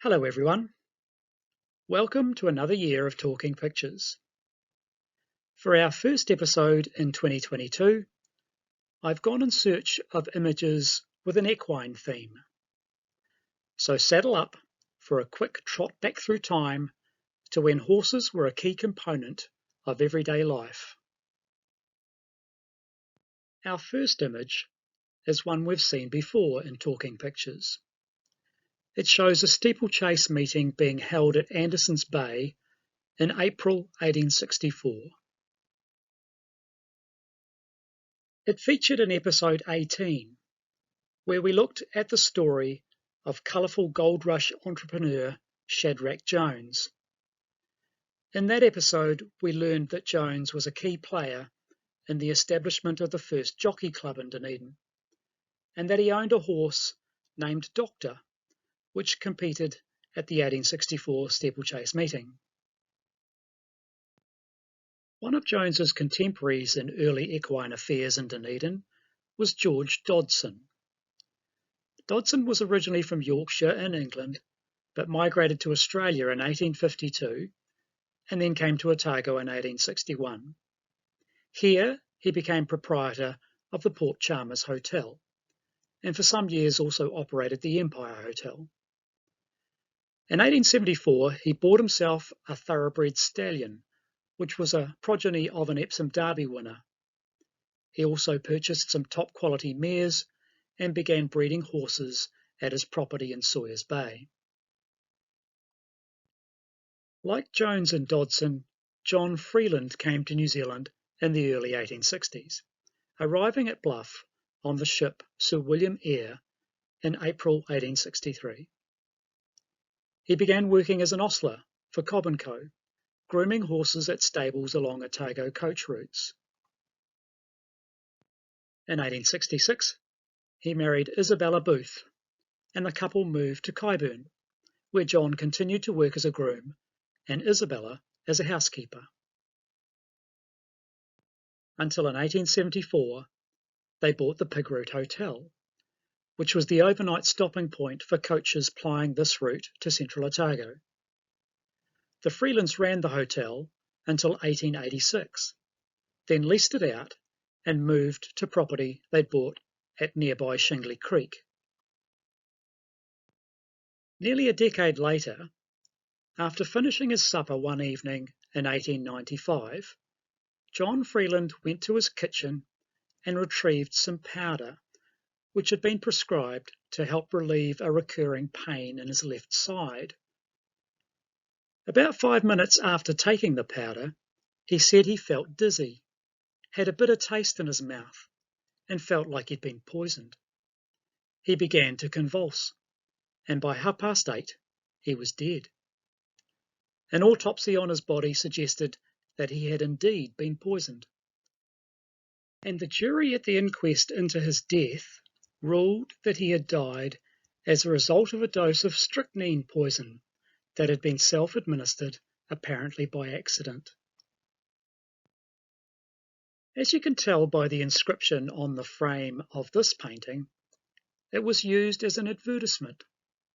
Hello everyone, welcome to another year of Talking Pictures. For our first episode in 2022, I've gone in search of images with an equine theme. So saddle up for a quick trot back through time to when horses were a key component of everyday life. Our first image is one we've seen before in Talking Pictures. It shows a steeplechase meeting being held at Anderson's Bay in April 1864. It featured in episode 18, where we looked at the story of colourful gold rush entrepreneur Shadrach Jones. In that episode, we learned that Jones was a key player in the establishment of the first jockey club in Dunedin, and that he owned a horse named Doctor, which competed at the 1864 steeplechase meeting. One of Jones's contemporaries in early equine affairs in Dunedin was George Dodson. Dodson was originally from Yorkshire in England, but migrated to Australia in 1852 and then came to Otago in 1861. Here he became proprietor of the Port Chalmers Hotel, and for some years also operated the Empire Hotel. In 1874 he bought himself a thoroughbred stallion, which was a progeny of an Epsom Derby winner. He also purchased some top quality mares and began breeding horses at his property in Sawyers Bay. Like Jones and Dodson, John Freeland came to New Zealand in the early 1860s, arriving at Bluff on the ship Sir William Eyre in April 1863. He began working as an ostler for Cobb & Co, grooming horses at stables along Otago coach routes. In 1866, he married Isabella Booth, and the couple moved to Kyburn, where John continued to work as a groom and Isabella as a housekeeper. Until in 1874, they bought the Pig Route Hotel, which was the overnight stopping point for coaches plying this route to central Otago. The Freelands ran the hotel until 1886, then leased it out and moved to property they'd bought at nearby Shingley Creek. Nearly a decade later, after finishing his supper one evening in 1895, John Freeland went to his kitchen and retrieved some powder, which had been prescribed to help relieve a recurring pain in his left side. About 5 minutes after taking the powder, he said he felt dizzy, had a bitter taste in his mouth, and felt like he'd been poisoned. He began to convulse, and by 8:30, he was dead. An autopsy on his body suggested that he had indeed been poisoned. And the jury at the inquest into his death ruled that he had died as a result of a dose of strychnine poison that had been self-administered, apparently by accident. As you can tell by the inscription on the frame of this painting, it was used as an advertisement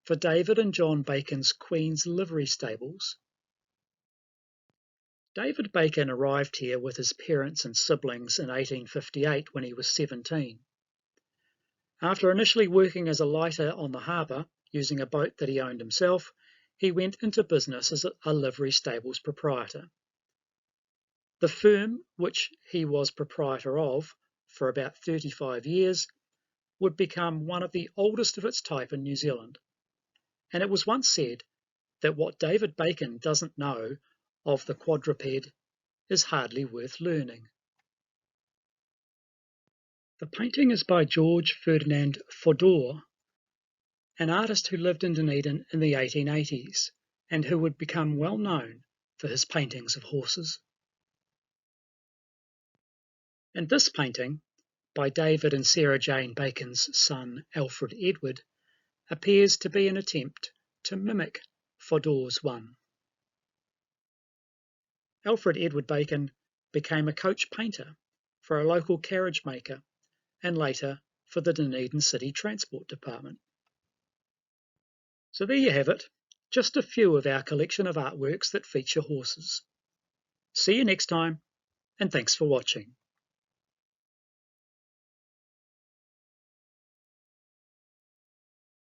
for David and John Bacon's Queen's Livery Stables. David Bacon arrived here with his parents and siblings in 1858 when he was 17. After initially working as a lighter on the harbour, using a boat that he owned himself, he went into business as a livery stables proprietor. The firm, which he was proprietor of for about 35 years, would become one of the oldest of its type in New Zealand. And it was once said that what David Bacon doesn't know of the quadruped is hardly worth learning. The painting is by George Ferdinand Fodor, an artist who lived in Dunedin in the 1880s and who would become well known for his paintings of horses. And this painting, by David and Sarah Jane Bacon's son Alfred Edward, appears to be an attempt to mimic Fodor's one. Alfred Edward Bacon became a coach painter for a local carriage maker and later for the Dunedin City Transport Department. So there you have it, just a few of our collection of artworks that feature horses. See you next time, and thanks for watching.